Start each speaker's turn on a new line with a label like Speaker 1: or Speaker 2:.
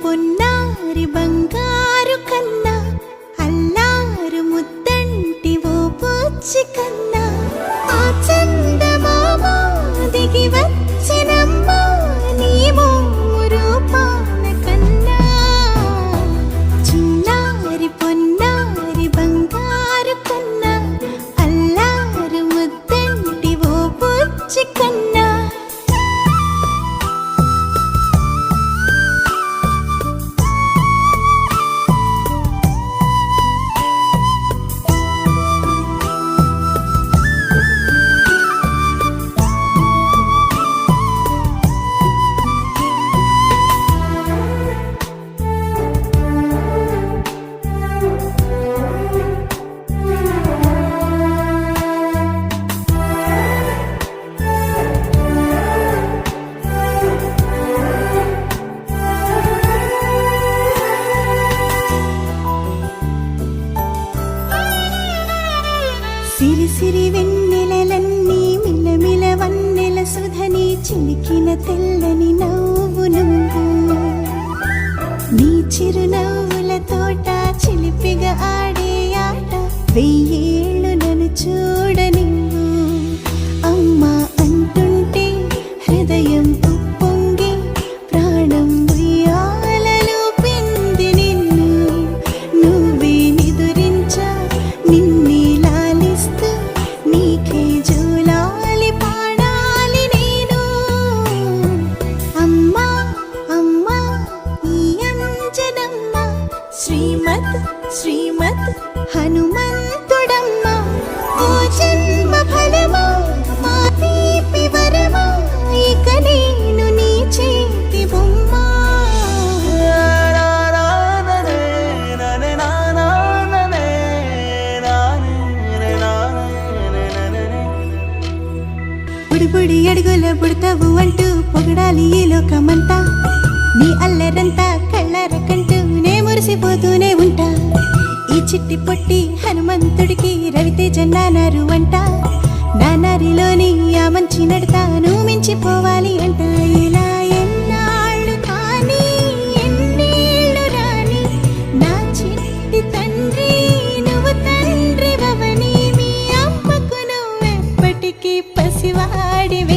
Speaker 1: పొన్నారి బంగారు కన్నా అల్లారు ముద్దంటి ఓ పూచి కన్నా ఆ చందమామ దిగి వచ్చినమ్మా నీ మోము రూపాన కన్నా చిన్నారి పొన్నారి బంగారు కన్నా అల్లారు ముద్దంటి ఓ పూచి కన్నా సిరి సిరి వెన్నెలలన్నీ మిలమిల వన్నెల సుధని చిలికిన తెల్లని నవ్వు నువ్వు నీ చిరునవ్వుల తోట చిలిపిగా ఆడే ఆట వెయ్యేళ్ళు నన్ను చూడ నువ్వు అమ్మా అంటుంటే హృదయం ఉప్పొంగి ప్రాణం ఉయ్యాలలో పిండి నిన్ను నువ్వే నిదురించా నిన్నే నీకే జూలాలి పాడాలి నేను అమ్మా అమ్మా ఈ అంజనమ్మ శ్రీమత్ శ్రీమత్ హనుమంతుడమ్మ ఓ జన్మ ఫలమా మా తీపి వరమా ఇక నేను నీ చేతి బొమ్మ బుడి అడుగుల పుడతావు అంటూ పొగడాలి ఈ లోకమంతా నీ అల్లరంతా కళ్ళరకంటూ నే మురిసిపోతూనే ఉంటా ఈ చిట్టి పొట్టి హనుమంతుడికి రవితేజ నానారు అంట నానారిలోని ఆ మంచి నడతాను మించిపోవాలి అంట ఇలా ఎన్నాళ్ళు కానీ ఎన్నేళ్ళు రాని నా చిట్టి తండ్రి నువ్వు తండ్రి వవని మీ అమ్మకు నువ్వెప్పటికీ పసివాడివే